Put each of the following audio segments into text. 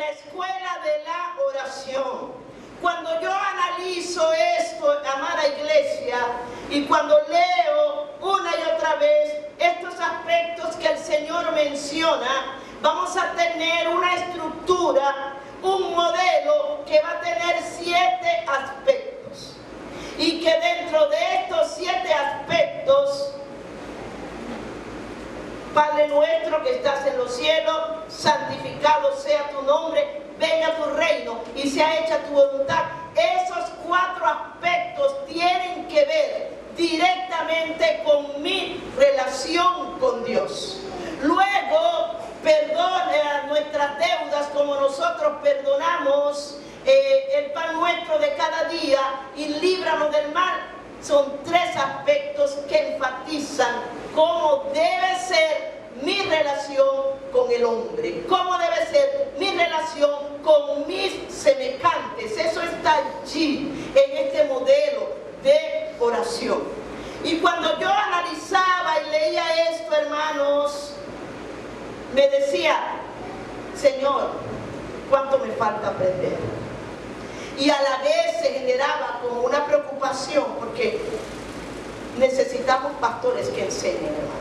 la escuela de la oración. Cuando yo analizo esto, amada iglesia, y cuando leo una y otra vez estos aspectos que el Señor menciona, vamos a tener una estructura, un modelo que va a tener 7 aspectos. Y que dentro de estos 7 aspectos, Padre nuestro que estás en los cielos, santificado sea tu nombre, venga tu reino y sea hecha tu voluntad. Esos 4 aspectos tienen que ver directamente con mi relación con Dios. Luego, perdona nuestras deudas como nosotros perdonamos el pan nuestro de cada día y líbranos del mal. Son 3 aspectos que enfatizan cómo debe ser mi relación con el hombre, cómo debe ser mi relación con mis semejantes. Eso está allí en este modelo de oración. Y cuando yo analizaba y leía esto, hermanos, me decía, Señor, ¿cuánto me falta aprender? Y a la vez se generaba como una preocupación porque necesitamos pastores que enseñen, hermanos.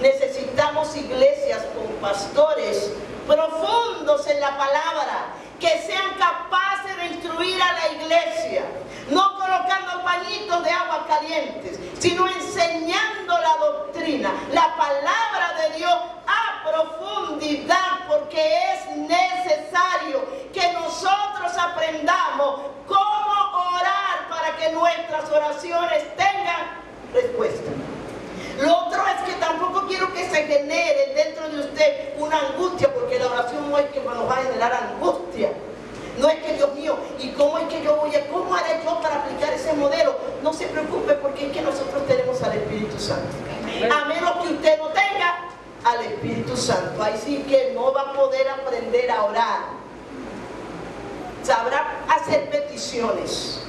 Necesitamos iglesias con pastores profundos en la palabra, que sean capaces de instruir a la iglesia, no colocando pañitos de agua calientes, sino enseñando la doctrina, la palabra de Dios a profundidad, porque es necesario que nosotros aprendamos cómo orar para que nuestras oraciones tengan respuesta. Lo otro es que tampoco quiero que se genere dentro de usted una angustia, porque la oración no es que nos va a generar angustia. No es que, Dios mío, ¿y cómo es que yo cómo haré yo para aplicar ese modelo? No se preocupe, porque es que nosotros tenemos al Espíritu Santo. A menos que usted no tenga al Espíritu Santo, ahí sí que no va a poder aprender a orar. Sabrá hacer peticiones,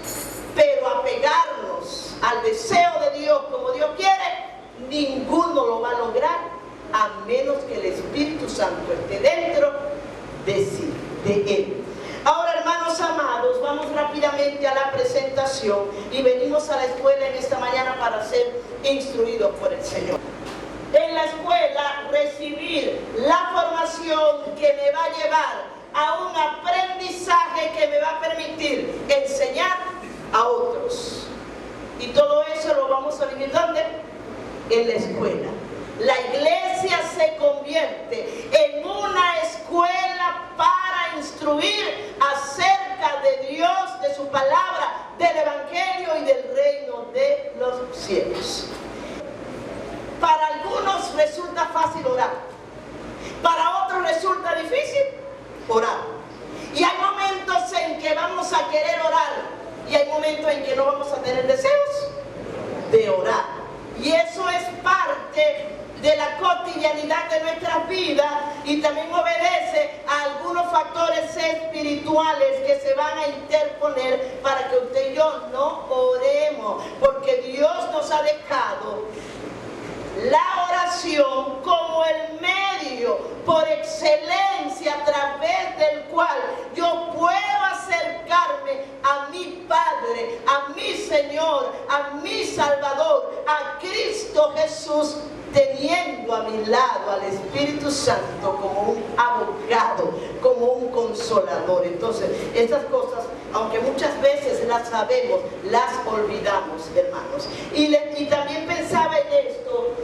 pero apegarnos al deseo de Dios como Dios quiere, ninguno lo va a lograr a menos que el Espíritu Santo esté dentro de sí, de él. Ahora, hermanos amados, vamos rápidamente a la presentación y venimos a la escuela en esta mañana para ser instruidos por el Señor. En la escuela recibir la formación que me va a llevar a un aprendizaje que me va a permitir enseñar a otros. Y todo eso lo vamos a vivir ¿dónde? En la escuela. La iglesia se convierte en una escuela para instruir acerca de Dios, de su palabra, del evangelio y del reino de los cielos. Para algunos resulta fácil orar, para otros resulta difícil orar. Y hay momentos en que vamos a querer orar y hay momentos en que no vamos a tener deseos de orar. Y eso es parte de la cotidianidad de nuestras vidas y también obedece a algunos factores espirituales que se van a interponer para que usted y yo no oremos, porque Dios nos ha dejado la oración como el medio por excelencia a través del cual yo puedo acercarme a mi Padre, a mi Señor, a mi Salvador, a Cristo Jesús, teniendo a mi lado al Espíritu Santo como un abogado, como un consolador. Entonces, estas cosas, aunque muchas veces las sabemos, las olvidamos, hermanos. Y también pensaba en esto,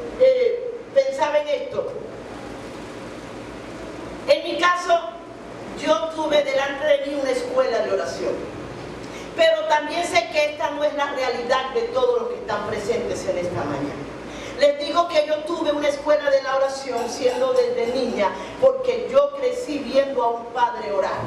En mi caso, yo tuve delante de mí una escuela de oración. Pero también sé que esta no es la realidad de todos los que están presentes en esta mañana. Les digo que yo tuve una escuela de la oración siendo desde niña, porque yo crecí viendo a un padre orar.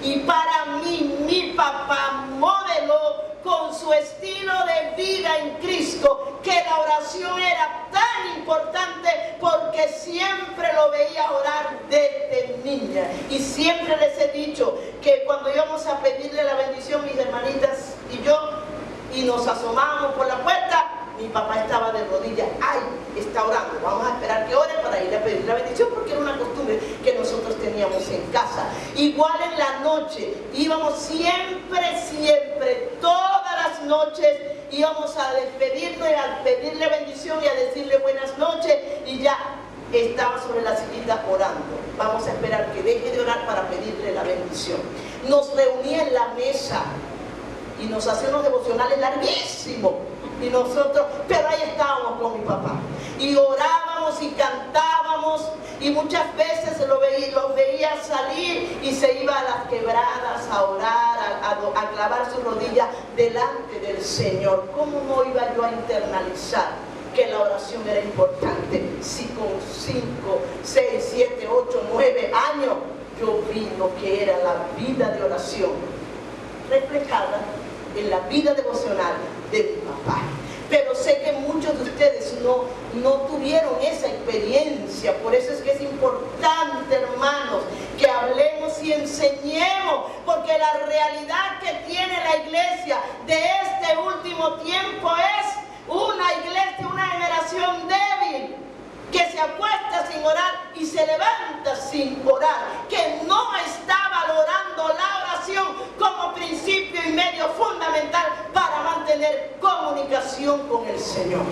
Y para mí, mi papá modeló con su estilo de vida en Cristo que la oración era tan importante, porque siempre lo veía orar desde niña. Y siempre les he dicho que cuando íbamos a pedirle la bendición, mis hermanitas y yo, y nos asomábamos por la puerta, mi papá estaba de rodillas. ¡Ay! Está orando. Vamos a esperar que ore para ir a pedir la bendición, porque era una costumbre que nosotros teníamos menos en casa. Igual en la noche, íbamos siempre, todas las noches, íbamos a despedirnos y a pedirle bendición y a decirle buenas noches, y ya estaba sobre la sillita orando. Vamos a esperar que deje de orar para pedirle la bendición. Nos reunía en la mesa y nos hacía unos devocionales larguísimos, y nosotros, pero ahí estábamos con mi papá y orábamos y cantábamos, y muchas veces los veía salir y se iba a las quebradas a orar, a clavar sus rodillas delante del Señor. ¿Cómo no iba yo a internalizar que la oración era importante si con 5, 6, 7, 8, 9 años yo vi lo que era la vida de oración reflejada en la vida devocional de mi papá? Pero sé que muchos de ustedes no tuvieron esa experiencia. Por eso es que es importante, hermanos, que hablemos y enseñemos, porque la realidad que tiene la iglesia de este último tiempo es una iglesia, una generación débil, que se acuesta sin orar y se levanta sin orar, que no está valorando la oración como principio y medio fundamental para mantener comunicación con el Señor.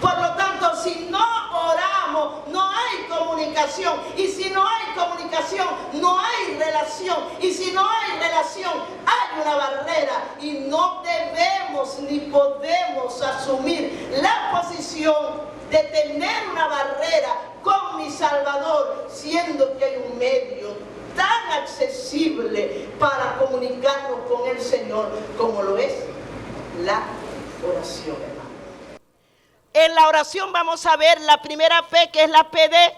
Por lo tanto, si no oramos, no hay comunicación, y si no hay comunicación, no hay relación, y si no hay relación, hay una barrera, y no debemos ni podemos asumir la posición de tener una barrera con mi Salvador, siendo que hay un medio tan accesible para comunicarnos con el Señor como lo es la oración, hermano. En la oración vamos a ver la primera P, que es la P de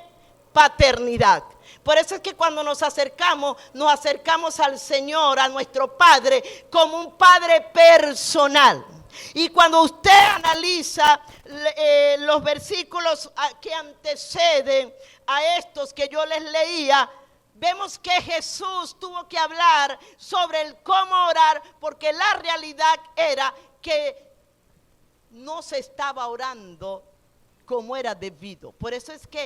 paternidad. Por eso es que cuando nos acercamos al Señor, a nuestro Padre, como un Padre personal. Y cuando usted analiza los versículos que anteceden a estos que yo les leía, vemos que Jesús tuvo que hablar sobre el cómo orar, porque la realidad era que no se estaba orando como era debido. Por eso es que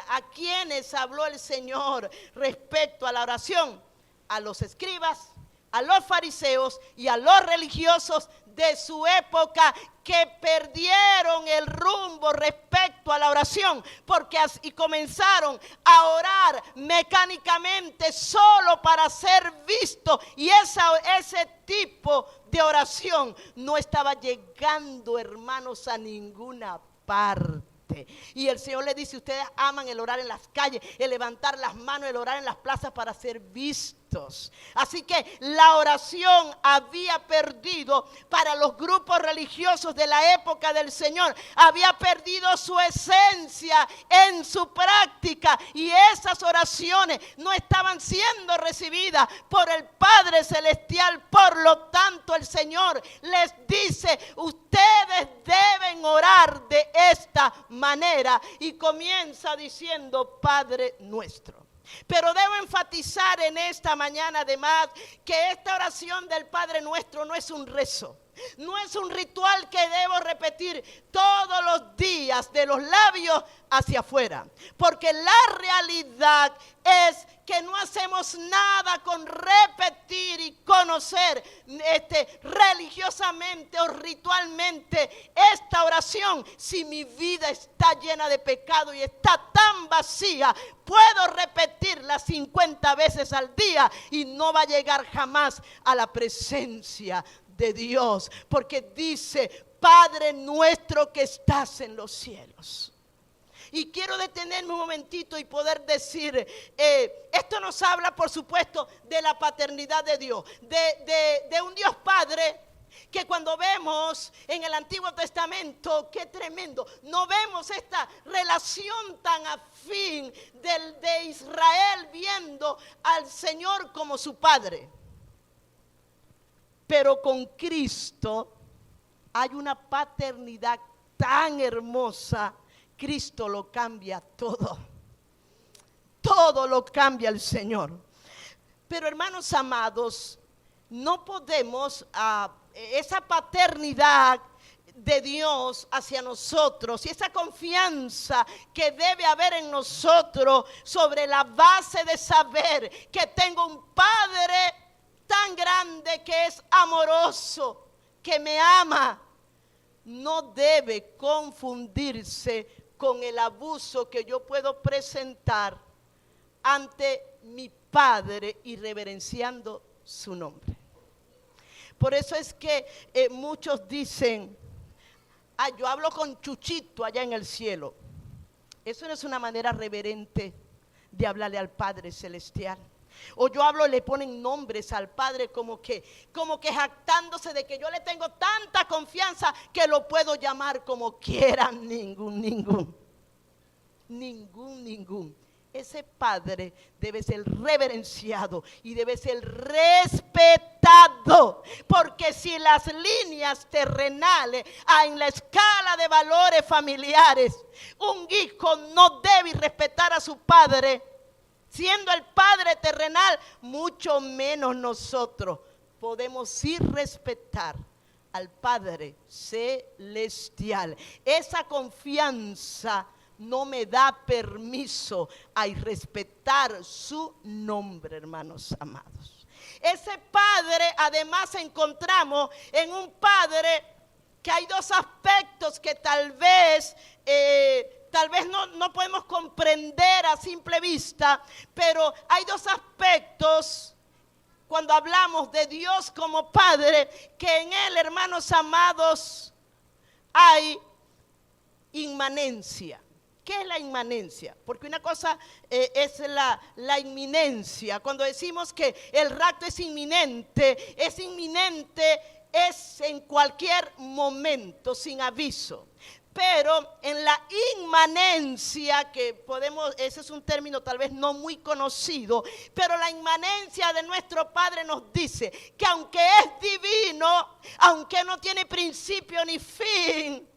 a quienes habló el Señor respecto a la oración: a los escribas, a los fariseos y a los religiosos de su época, que perdieron el rumbo respecto a la oración, porque y comenzaron a orar mecánicamente solo para ser visto, y ese tipo de oración no estaba llegando, hermanos, a ninguna parte. Y el Señor le dice: ustedes aman el orar en las calles, el levantar las manos, el orar en las plazas para ser vistos. Así que la oración había perdido, para los grupos religiosos de la época del Señor, había perdido su esencia en su práctica, y esas oraciones no estaban siendo recibidas por el Padre Celestial. Por lo tanto, el Señor les dice: ustedes deben orar de esta manera, y comienza diciendo: Padre nuestro. Pero debo enfatizar en esta mañana, además, que esta oración del Padre Nuestro no es un rezo, no es un ritual que debo repetir todos los días de los labios hacia afuera, porque la realidad es que no hacemos nada con repetir y conocer religiosamente o ritualmente esta oración. Si mi vida está llena de pecado y está tan vacía, puedo repetirla 50 veces al día y no va a llegar jamás a la presencia de Dios, porque dice: Padre nuestro que estás en los cielos. Y quiero detenerme un momentito y poder decir, esto nos habla, por supuesto, de la paternidad de Dios, de un Dios Padre, que cuando vemos en el Antiguo Testamento, qué tremendo, no vemos esta relación tan afín de Israel viendo al Señor como su Padre. Pero con Cristo hay una paternidad tan hermosa. Cristo lo cambia todo. Todo lo cambia el Señor. Pero, hermanos amados, no podemos, esa paternidad de Dios hacia nosotros y esa confianza que debe haber en nosotros sobre la base de saber que tengo un Padre tan grande que es amoroso, que me ama, no debe confundirse con el abuso que yo puedo presentar ante mi Padre y reverenciando su nombre. Por eso es que muchos dicen, yo hablo con Chuchito allá en el cielo. Eso no es una manera reverente de hablarle al Padre Celestial. O yo hablo, le ponen nombres al Padre como que jactándose de que yo le tengo tanta confianza que lo puedo llamar como quieran. Ningún. Ese Padre debe ser reverenciado y debe ser respetado, porque si las líneas terrenales en la escala de valores familiares, un hijo no debe respetar a su padre, siendo el Padre terrenal, mucho menos nosotros podemos irrespetar al Padre celestial. Esa confianza no me da permiso a irrespetar su nombre, hermanos amados. Ese Padre, además, encontramos en un Padre que hay dos aspectos que tal vez no podemos comprender a simple vista, pero hay dos aspectos cuando hablamos de Dios como Padre, que en Él, hermanos amados, hay inmanencia. ¿Qué es la inmanencia? Porque una cosa es la inminencia. Cuando decimos que el rapto es inminente es en cualquier momento, sin aviso. Pero en la inmanencia, ese es un término tal vez no muy conocido, pero la inmanencia de nuestro Padre nos dice que aunque es divino, aunque no tiene principio ni fin,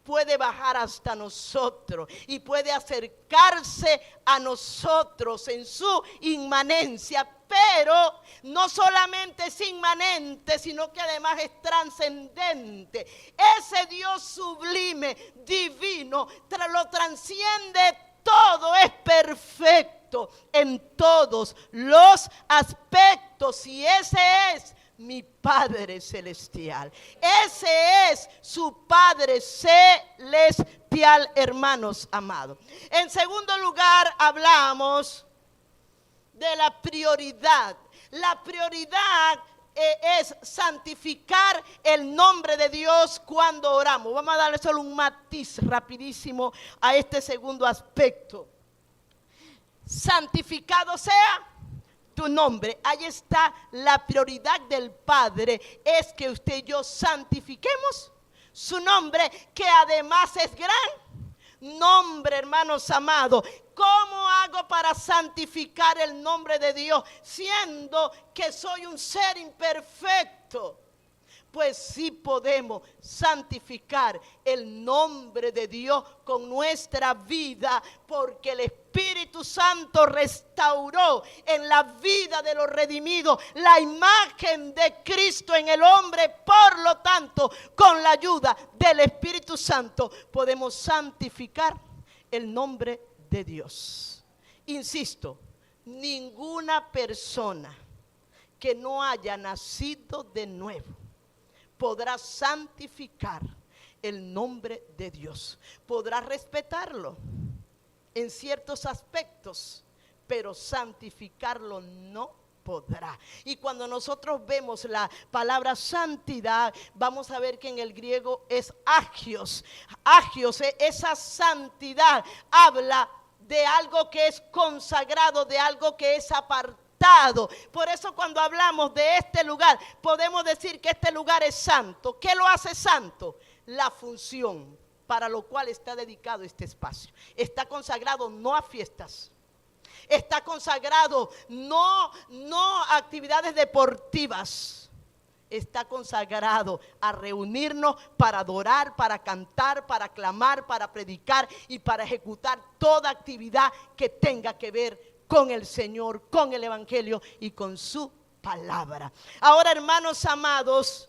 puede bajar hasta nosotros y puede acercarse a nosotros en su inmanencia. Pero no solamente es inmanente, sino que además es trascendente. Ese Dios sublime, divino, lo trasciende todo, es perfecto en todos los aspectos, y ese es mi Padre Celestial. Ese es su Padre Celestial, hermanos amados. En segundo lugar, hablamos de la prioridad. La prioridad es santificar el nombre de Dios cuando oramos. Vamos a darle solo un matiz rapidísimo a este segundo aspecto. Santificado sea tu nombre. Ahí está la prioridad del Padre, es que usted y yo santifiquemos su nombre, que además es gran nombre, hermanos amados. ¿Cómo hago para santificar el nombre de Dios siendo que soy un ser imperfecto? Pues sí podemos santificar el nombre de Dios con nuestra vida, porque el Espíritu Santo restauró en la vida de los redimidos la imagen de Cristo en el hombre. Por lo tanto, con la ayuda del Espíritu Santo podemos santificar el nombre de Dios. Insisto, ninguna persona que no haya nacido de nuevo podrá santificar el nombre de Dios. Podrá respetarlo en ciertos aspectos, pero santificarlo no podrá. Y cuando nosotros vemos la palabra santidad, vamos a ver que en el griego es agios. Agios, esa santidad habla de algo que es consagrado, de algo que es apartado. Por eso cuando hablamos de este lugar, podemos decir que este lugar es santo. ¿Qué lo hace santo? La función para lo cual está dedicado este espacio. Está consagrado no a fiestas. Está consagrado no a actividades deportivas. Está consagrado a reunirnos para adorar, para cantar, para clamar, para predicar y para ejecutar toda actividad que tenga que ver con el Señor, con el Evangelio y con su palabra. Ahora, hermanos amados,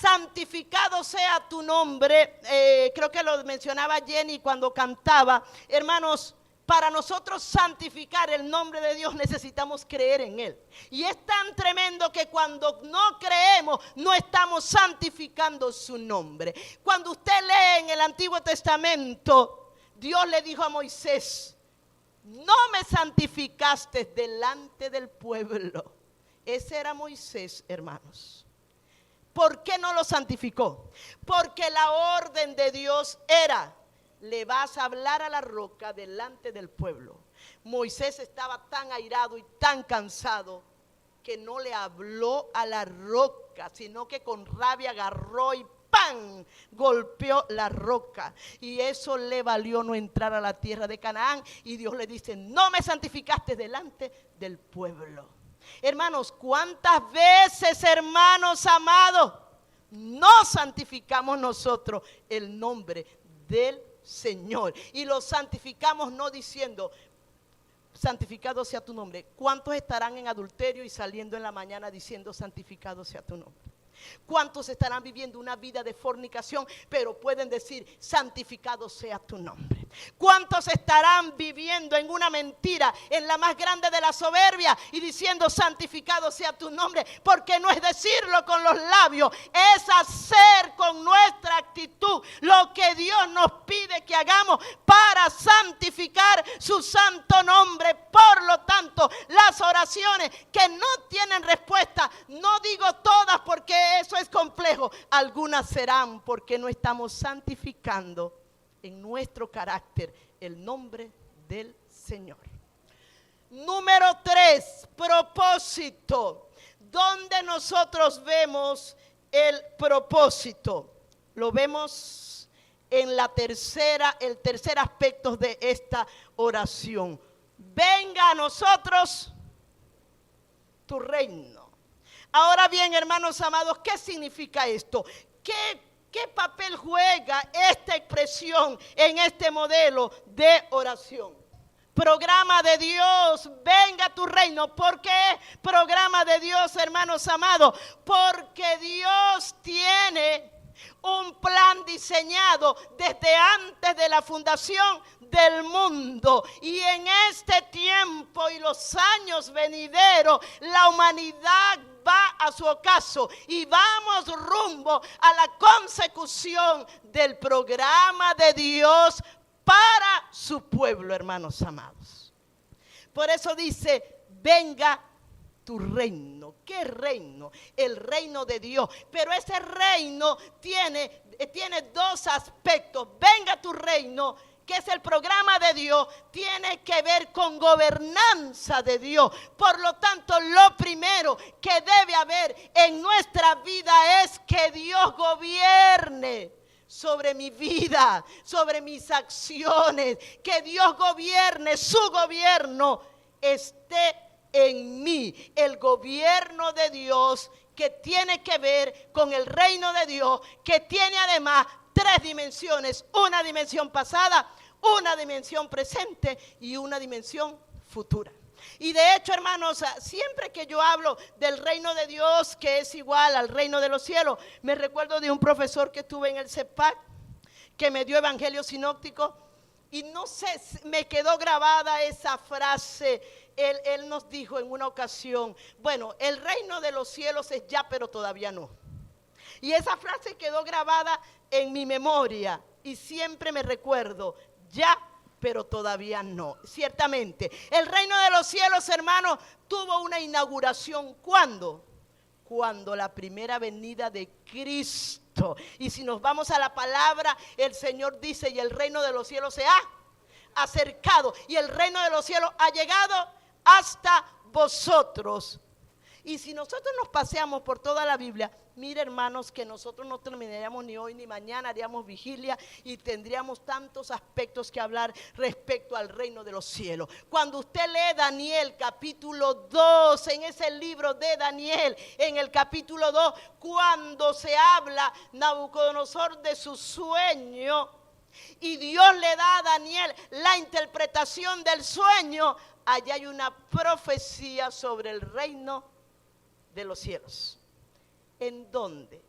santificado sea tu nombre. Creo que lo mencionaba Jenny cuando cantaba. Hermanos, para nosotros santificar el nombre de Dios necesitamos creer en Él. Y es tan tremendo que cuando no creemos, no estamos santificando su nombre. Cuando usted lee en el Antiguo Testamento, Dios le dijo a Moisés: no me santificaste delante del pueblo. Ese era Moisés, hermanos. ¿Por qué no lo santificó? Porque la orden de Dios era: le vas a hablar a la roca delante del pueblo. Moisés estaba tan airado y tan cansado que no le habló a la roca, sino que con rabia agarró y ¡pam!, golpeó la roca. Y eso le valió no entrar a la tierra de Canaán. Y Dios le dice: no me santificaste delante del pueblo. Hermanos, ¿cuántas veces, hermanos amados, no santificamos nosotros el nombre del Señor? Y lo santificamos no diciendo: santificado sea tu nombre. ¿Cuántos estarán en adulterio y saliendo en la mañana diciendo: santificado sea tu nombre? ¿Cuántos estarán viviendo una vida de fornicación, pero pueden decir: santificado sea tu nombre? ¿Cuántos estarán viviendo en una mentira, en la más grande de la soberbia, y diciendo: santificado sea tu nombre? Porque no es decirlo con los labios, es hacer con nuestra actitud lo que Dios nos pide que hagamos para santificar su santo nombre. Por lo tanto, las oraciones que no tienen respuesta, no digo todas porque eso es complejo, algunas serán porque no estamos santificando en nuestro carácter el nombre del Señor. Número 3, propósito. ¿Dónde nosotros vemos el propósito? Lo vemos en el tercer aspecto de esta oración. Venga a nosotros tu reino. Ahora bien, hermanos amados, ¿qué significa esto? ¿Qué papel juega esta expresión en este modelo de oración? Programa de Dios, venga a tu reino. ¿Por qué programa de Dios, hermanos amados? Porque Dios tiene un plan diseñado desde antes de la fundación del mundo. Y en este tiempo y los años venideros, la humanidad va a su ocaso y vamos rumbo a la consecución del programa de Dios para su pueblo, hermanos amados. Por eso dice: venga tu reino. ¿Qué reino? El reino de Dios. Pero ese reino tiene dos aspectos. Venga tu reino, que es el programa de Dios, tiene que ver con gobernanza de Dios. Por lo tanto, lo primero que debe haber en nuestra vida es que Dios gobierne sobre mi vida, sobre mis acciones, que Dios gobierne, su gobierno esté en mí. El gobierno de Dios, que tiene que ver con el reino de Dios, que tiene además tres dimensiones: una dimensión pasada, una dimensión presente y una dimensión futura. Y de hecho, hermanos, siempre que yo hablo del reino de Dios, que es igual al reino de los cielos, me recuerdo de un profesor que tuve en el CEPAC, que me dio evangelio sinóptico, y no sé, me quedó grabada esa frase. Él nos dijo en una ocasión: bueno, el reino de los cielos es ya, pero todavía no. Y esa frase quedó grabada en mi memoria y siempre me recuerdo: ya, pero todavía no. Ciertamente, el reino de los cielos, hermanos, tuvo una inauguración. ¿Cuándo? Cuando la primera venida de Cristo. Y si nos vamos a la palabra, el Señor dice: y el reino de los cielos se ha acercado, y el reino de los cielos ha llegado hasta vosotros. Y si nosotros nos paseamos por toda la Biblia, mire, hermanos, que nosotros no terminaríamos ni hoy ni mañana, haríamos vigilia y tendríamos tantos aspectos que hablar respecto al reino de los cielos. Cuando usted lee Daniel capítulo 2, en ese libro de Daniel, en el capítulo 2, cuando se habla Nabucodonosor de su sueño y Dios le da a Daniel la interpretación del sueño, allá hay una profecía sobre el reino de los cielos. ¿En dónde?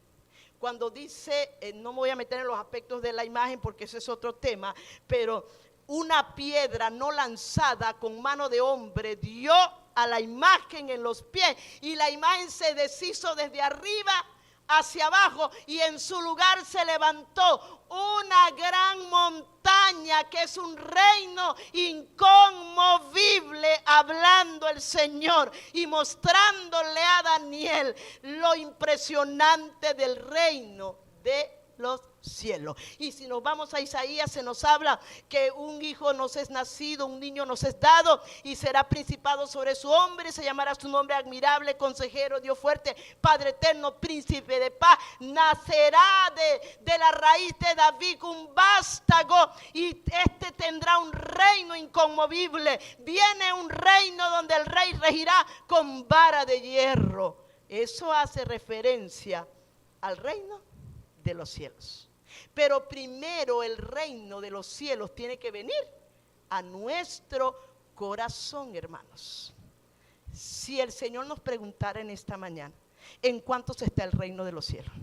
cuando dice, no me voy a meter en los aspectos de la imagen porque ese es otro tema, pero una piedra no lanzada con mano de hombre dio a la imagen en los pies, y la imagen se deshizo desde arriba hacia abajo, y en su lugar se levantó una gran montaña que es un reino inconmovible, hablando el Señor y mostrándole a Daniel lo impresionante del reino de los cielos. Y si nos vamos a Isaías, se nos habla que un hijo nos es nacido, un niño nos es dado, y será principado sobre su hombro, y se llamará su nombre admirable, consejero, Dios fuerte, Padre eterno, príncipe de paz. Nacerá de la raíz de David un vástago, y este tendrá un reino inconmovible. Viene un reino donde el rey regirá con vara de hierro. Eso hace referencia al reino de los cielos. Pero primero el reino de los cielos tiene que venir a nuestro corazón, hermanos. Si el Señor nos preguntara en esta mañana, ¿en cuántos está el reino de los cielos?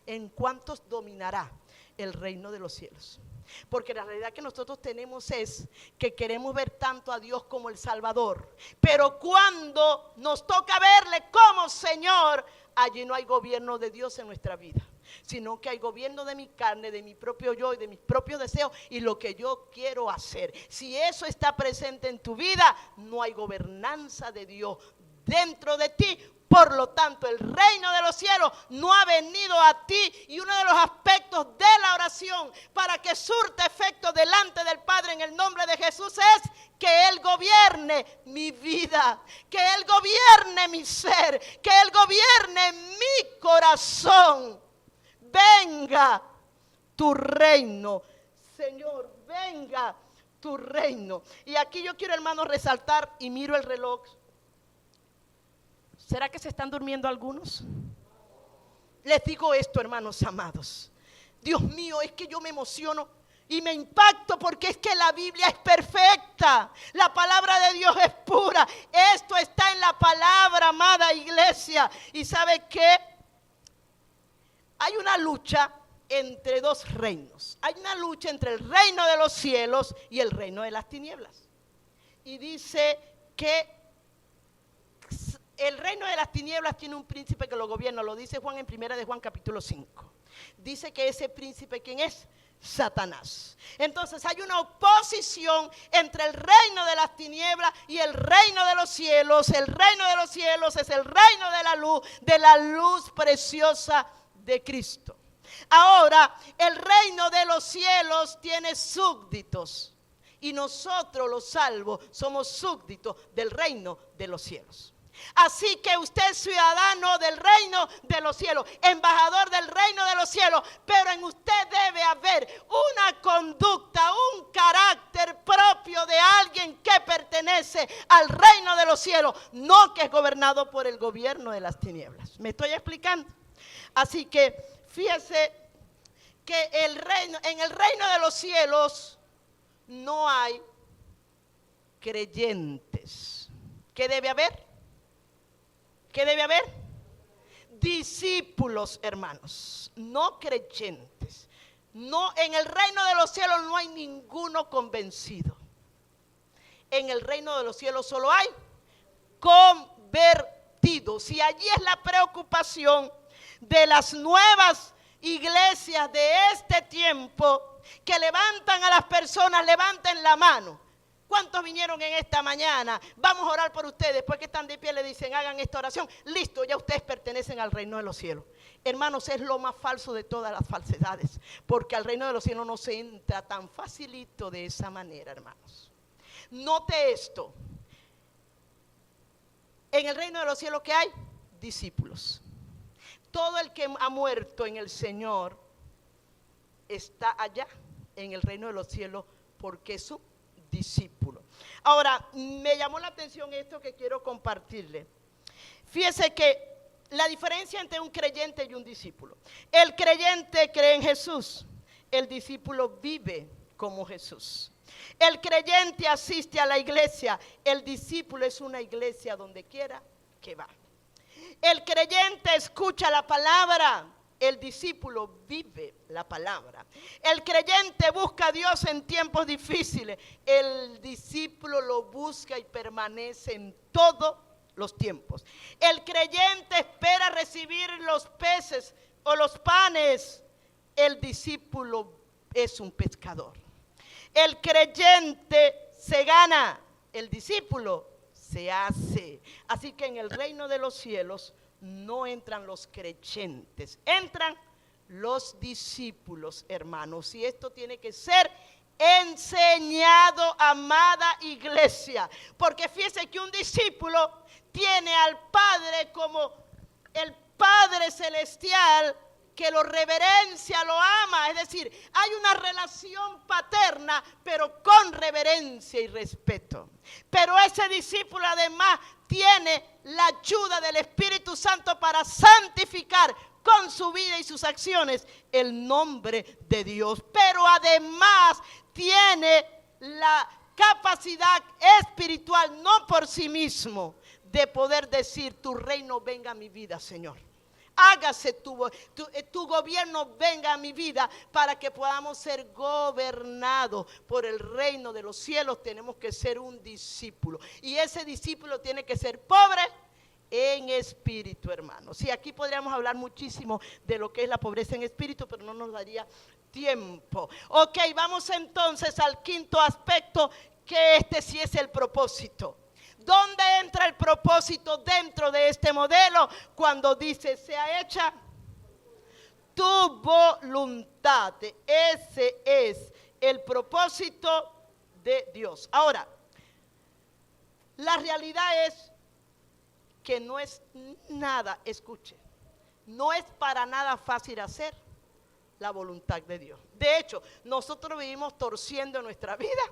¿En cuántos dominará el reino de los cielos? Porque la realidad que nosotros tenemos es que queremos ver tanto a Dios como el Salvador, pero cuando nos toca verle como Señor, allí no hay gobierno de Dios en nuestra vida, sino que hay gobierno de mi carne, de mi propio yo y de mis propios deseos y lo que yo quiero hacer. Si eso está presente en tu vida, no hay gobernanza de Dios dentro de ti. Por lo tanto, el reino de los cielos no ha venido a ti, y uno de los aspectos de la oración para que surta efecto delante del Padre en el nombre de Jesús es que Él gobierne mi vida, que Él gobierne mi ser, que Él gobierne mi corazón. Venga tu reino, Señor, venga tu reino. Y aquí yo quiero, hermanos, resaltar, y miro el reloj. ¿Será que se están durmiendo algunos? Les digo esto, hermanos amados. Dios mío, es que yo me emociono y me impacto porque es que la Biblia es perfecta. La palabra de Dios es pura. Esto está en la palabra, amada iglesia. ¿Y sabe qué? Hay una lucha entre dos reinos. Hay una lucha entre el reino de los cielos y el reino de las tinieblas. Y dice que el reino de las tinieblas tiene un príncipe que lo gobierna. Lo dice Juan en 1 de Juan capítulo 5. Dice que ese príncipe, ¿quién es? Satanás. Entonces hay una oposición entre el reino de las tinieblas y el reino de los cielos. El reino de los cielos es el reino de la luz preciosa de Cristo. Ahora, el reino de los cielos tiene súbditos, y nosotros los salvos somos súbditos del reino de los cielos. Así que usted es ciudadano del reino de los cielos, embajador del reino de los cielos, pero en usted debe haber una conducta, un carácter propio de alguien que pertenece al reino de los cielos, no que es gobernado por el gobierno de las tinieblas. ¿Me estoy explicando? Así que fíjese que en el reino de los cielos no hay creyentes. ¿Qué debe haber? ¿Qué debe haber? Discípulos, hermanos, no creyentes. No, en el reino de los cielos no hay ninguno convencido. En el reino de los cielos solo hay convertidos. Y allí es la preocupación de las nuevas iglesias de este tiempo, que levantan a las personas. Levanten la mano. ¿Cuántos vinieron en esta mañana? Vamos a orar por ustedes. Después que están de pie le dicen, hagan esta oración. Listo, ya ustedes pertenecen al reino de los cielos. Hermanos, es lo más falso de todas las falsedades, porque al reino de los cielos no se entra tan facilito de esa manera, hermanos. Note esto. En el reino de los cielos, ¿qué hay? Discípulos. Todo el que ha muerto en el Señor está allá en el reino de los cielos, porque es su discípulo. Ahora, me llamó la atención esto que quiero compartirle. Fíjese que la diferencia entre un creyente y un discípulo: el creyente cree en Jesús, el discípulo vive como Jesús. El creyente asiste a la iglesia, el discípulo es una iglesia donde quiera que va. El creyente escucha la palabra. El discípulo vive la palabra. El creyente busca a Dios en tiempos difíciles. El discípulo lo busca y permanece en todos los tiempos. El creyente espera recibir los peces o los panes. El discípulo es un pescador. El creyente se gana, el discípulo se hace. Así que en el reino de los cielos no entran los creyentes, entran los discípulos, hermanos. Y esto tiene que ser enseñado, amada iglesia, porque fíjense que un discípulo tiene al Padre como el Padre celestial, que lo reverencia, lo ama. Es decir, hay una relación paterna, pero con reverencia y respeto. Pero ese discípulo además tiene la ayuda del Espíritu Santo para santificar con su vida y sus acciones el nombre de Dios. Pero además tiene la capacidad espiritual, no por sí mismo, de poder decir: tu reino venga a mi vida, Señor. Hágase tu gobierno, venga a mi vida, para que podamos ser gobernados por el reino de los cielos. Tenemos que ser un discípulo, y ese discípulo tiene que ser pobre en espíritu, hermanos. Y aquí podríamos hablar muchísimo de lo que es la pobreza en espíritu, pero no nos daría tiempo. Ok, vamos entonces al quinto aspecto, que este sí es el propósito. ¿Dónde entra el propósito dentro de este modelo? Cuando dice: sea hecha tu voluntad. Ese es el propósito de Dios. Ahora, la realidad es que no es nada, escuche, no es para nada fácil hacer la voluntad de Dios. De hecho, nosotros vivimos torciendo en nuestra vida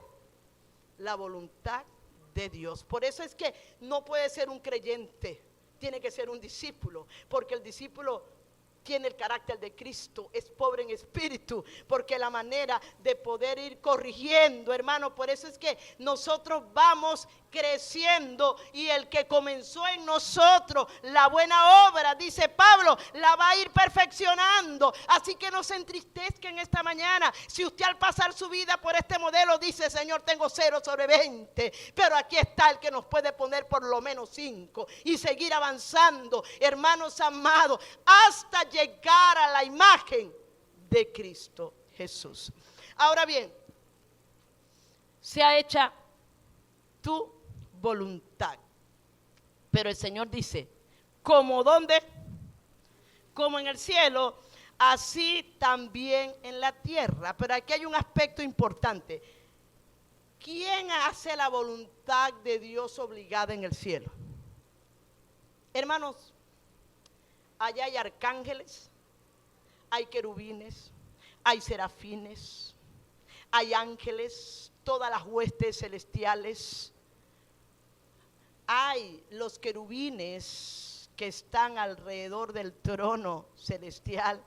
la voluntad de Dios. Por eso es que no puede ser un creyente, tiene que ser un discípulo, porque el discípulo tiene el carácter de Cristo, es pobre en espíritu, porque la manera de poder ir corrigiendo, hermano, por eso es que nosotros vamos creciendo, y el que comenzó en nosotros la buena obra, dice Pablo, la va a ir perfeccionando. Así que no se entristezca en esta mañana si usted al pasar su vida por este modelo dice: Señor, tengo 0/20, pero aquí está el que nos puede poner por lo menos 5 y seguir avanzando, hermanos amados, hasta llegar a la imagen de Cristo Jesús. Ahora bien, sea hecha tu voluntad. Pero el Señor dice: como ¿dónde? Como en el cielo, así también en la tierra. Pero aquí hay un aspecto importante. ¿Quién hace la voluntad de Dios obligada en el cielo? Hermanos, allá hay arcángeles, hay querubines, hay serafines, hay ángeles, todas las huestes celestiales. Hay los querubines que están alrededor del trono celestial.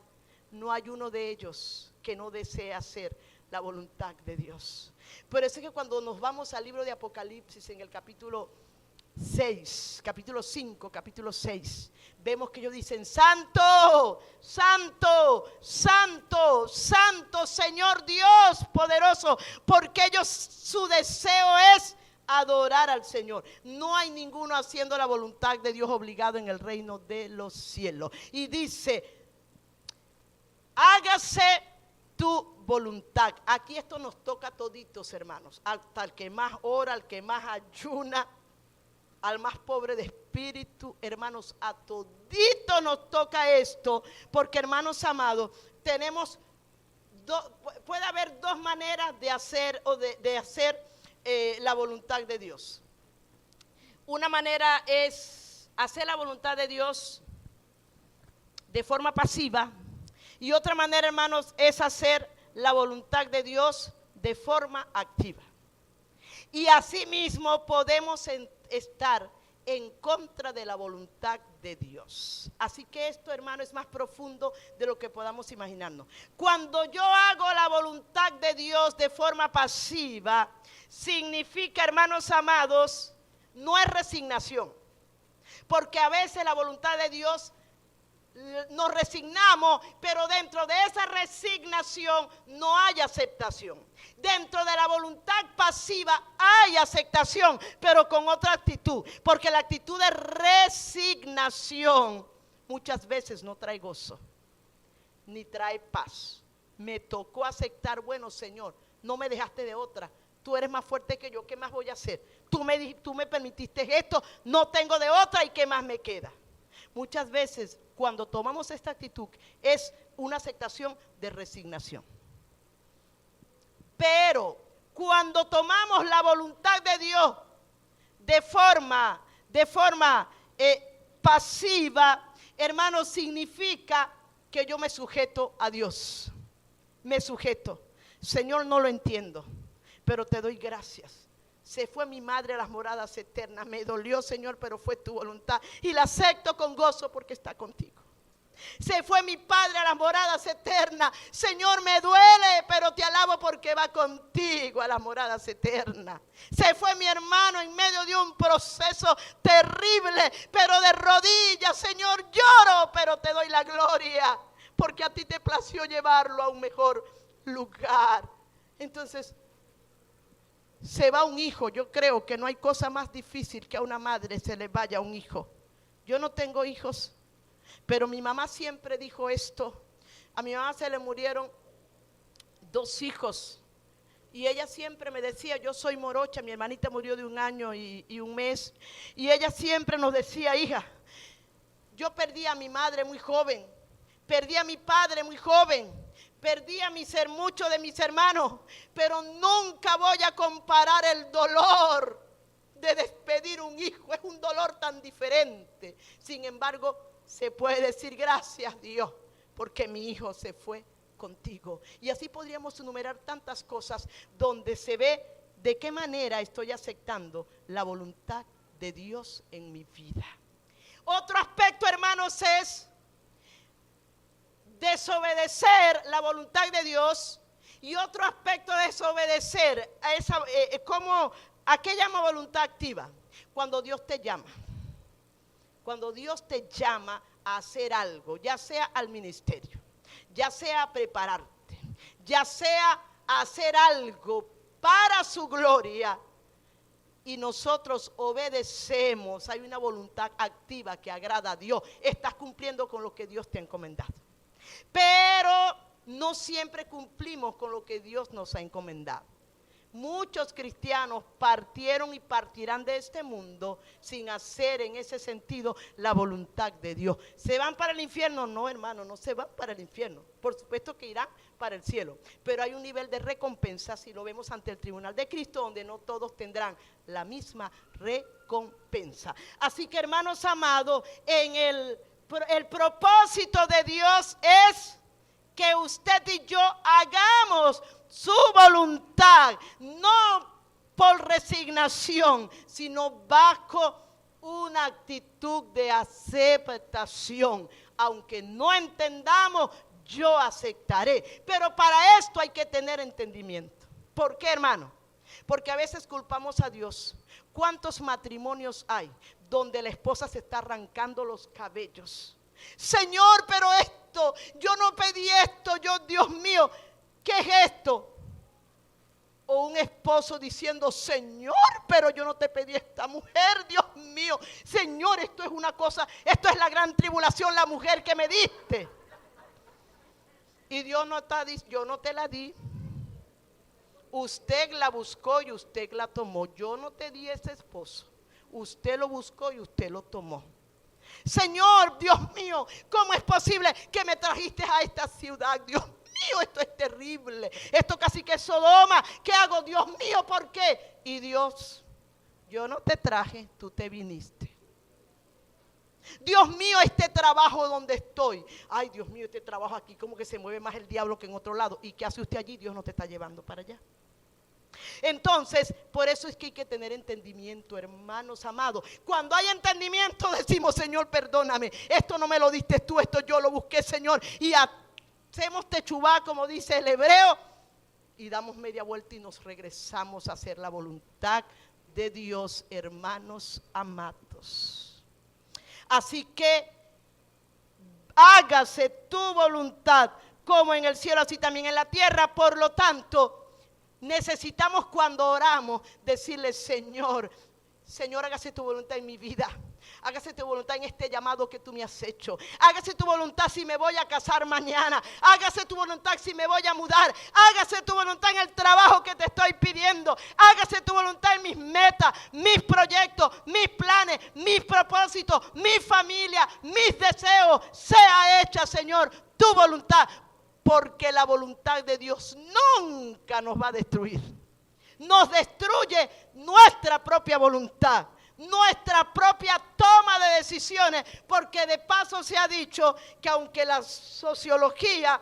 No hay uno de ellos que no desee hacer la voluntad de Dios. Por eso es que cuando nos vamos al libro de Apocalipsis, en el capítulo 6, capítulo 5, capítulo 6, vemos que ellos dicen: santo, santo, santo, santo Señor Dios poderoso, porque ellos, su deseo es adorar al Señor. No hay ninguno haciendo la voluntad de Dios obligado en el reino de los cielos. Y dice: hágase tu voluntad. Aquí esto nos toca a toditos, hermanos, hasta el que más ora, al que más ayuna, al más pobre de espíritu, hermanos, a todito nos toca esto, porque, hermanos amados, tenemos puede haber dos maneras de hacer o de hacer la voluntad de Dios. Una manera es hacer la voluntad de Dios de forma pasiva, y otra manera, hermanos, es hacer la voluntad de Dios de forma activa. Y asimismo podemos estar en contra de la voluntad de Dios. Así que esto, hermano, es más profundo de lo que podamos imaginarnos. Cuando yo hago la voluntad de Dios de forma pasiva, significa, hermanos amados, no es resignación. porque a veces la voluntad de Dios nos resignamos, pero dentro de esa resignación no hay aceptación. Dentro de la voluntad pasiva hay aceptación, pero con otra actitud, porque la actitud de resignación muchas veces no trae gozo, ni trae paz. Me tocó aceptar, bueno, Señor, no me dejaste de otra. Tú eres más fuerte que yo, ¿qué más voy a hacer? Tú me permitiste esto, no tengo de otra, ¿y qué más me queda? Muchas veces cuando tomamos esta actitud es una aceptación de resignación. Pero cuando tomamos la voluntad de Dios de forma pasiva, hermano, significa que yo me sujeto a Dios. Me sujeto. Señor, no lo entiendo, pero te doy gracias. Se fue mi madre a las moradas eternas. Me dolió, Señor, pero fue tu voluntad. Y la acepto con gozo porque está contigo. Se fue mi padre a las moradas eternas. Señor, me duele, pero te alabo porque va contigo a las moradas eternas. Se fue mi hermano en medio de un proceso terrible, pero de rodillas, Señor, lloro, pero te doy la gloria, porque a ti te plació llevarlo a un mejor lugar. Entonces, se va un hijo. Yo creo que no hay cosa más difícil que a una madre se le vaya un hijo. Yo no tengo hijos, pero mi mamá siempre dijo esto. A mi mamá se le murieron 2 hijos y ella siempre me decía, yo soy morocha, mi hermanita murió de 1 año y 1 mes, y ella siempre nos decía, hija, yo perdí a mi madre muy joven, perdí a mi padre muy joven, perdí a muchos de mis hermanos, pero nunca voy a comparar el dolor de despedir un hijo. Es un dolor tan diferente. Sin embargo, se puede decir gracias Dios, porque mi hijo se fue contigo. Y así podríamos enumerar tantas cosas donde se ve de qué manera estoy aceptando la voluntad de Dios en mi vida. Otro aspecto, hermanos, es desobedecer la voluntad de Dios. Y otro aspecto de desobedecer a esa, ¿a qué llama voluntad activa? Cuando Dios te llama. Cuando Dios te llama a hacer algo, ya sea al ministerio, ya sea a prepararte, ya sea a hacer algo para su gloria, y nosotros obedecemos, hay una voluntad activa que agrada a Dios. Estás cumpliendo con lo que Dios te ha encomendado. Pero no siempre cumplimos con lo que Dios nos ha encomendado. Muchos cristianos partieron y partirán de este mundo sin hacer en ese sentido la voluntad de Dios. ¿Se van para el infierno? No, hermano, no se van para el infierno. Por supuesto que irán para el cielo, pero hay un nivel de recompensa, si lo vemos ante el tribunal de Cristo, donde no todos tendrán la misma recompensa. Así que, hermanos amados, el propósito de Dios es que usted y yo hagamos su voluntad, no por resignación, sino bajo una actitud de aceptación. Aunque no entendamos, yo aceptaré. Pero para esto hay que tener entendimiento. ¿Por qué, hermano? Porque a veces culpamos a Dios. ¿Cuántos matrimonios hay donde la esposa se está arrancando los cabellos? Señor, pero esto, yo no pedí esto, Dios mío, ¿qué es esto? O un esposo diciendo, Señor, pero yo no te pedí esta mujer, Dios mío, Señor, esto es una cosa, esto es la gran tribulación, la mujer que me diste. Y Dios no está diciendo, yo no te la di. Usted la buscó y usted la tomó. Yo no te di ese esposo. Usted lo buscó y usted lo tomó. Señor, Dios mío, ¿cómo es posible que me trajiste a esta ciudad? Dios mío, esto es terrible. Esto casi que es Sodoma. ¿Qué hago? Dios mío, ¿por qué? Y Dios, yo no te traje, tú te viniste. Dios mío, este trabajo donde estoy. Ay, Dios mío, este trabajo aquí, como que se mueve más el diablo que en otro lado. ¿Y qué hace usted allí? Dios no te está llevando para allá. Entonces, por eso es que hay que tener entendimiento, hermanos amados. Cuando hay entendimiento decimos, Señor, perdóname, esto no me lo diste tú, esto yo lo busqué, Señor. Y hacemos techubá, como dice el hebreo, y damos media vuelta y nos regresamos a hacer la voluntad de Dios, hermanos amados. Así que hágase tu voluntad como en el cielo, así también en la tierra. Por lo tanto, necesitamos cuando oramos decirle: Señor, hágase tu voluntad en mi vida. Hágase tu voluntad en este llamado que tú me has hecho. Hágase tu voluntad si me voy a casar mañana. Hágase tu voluntad si me voy a mudar. Hágase tu voluntad en el trabajo que te estoy pidiendo. Hágase tu voluntad en mis metas, mis proyectos, mis planes, mis propósitos, mi familia, mis deseos. Sea hecha, Señor, tu voluntad. Porque la voluntad de Dios nunca nos va a destruir. Nos destruye nuestra propia voluntad, nuestra propia toma de decisiones, porque de paso se ha dicho que aunque la sociología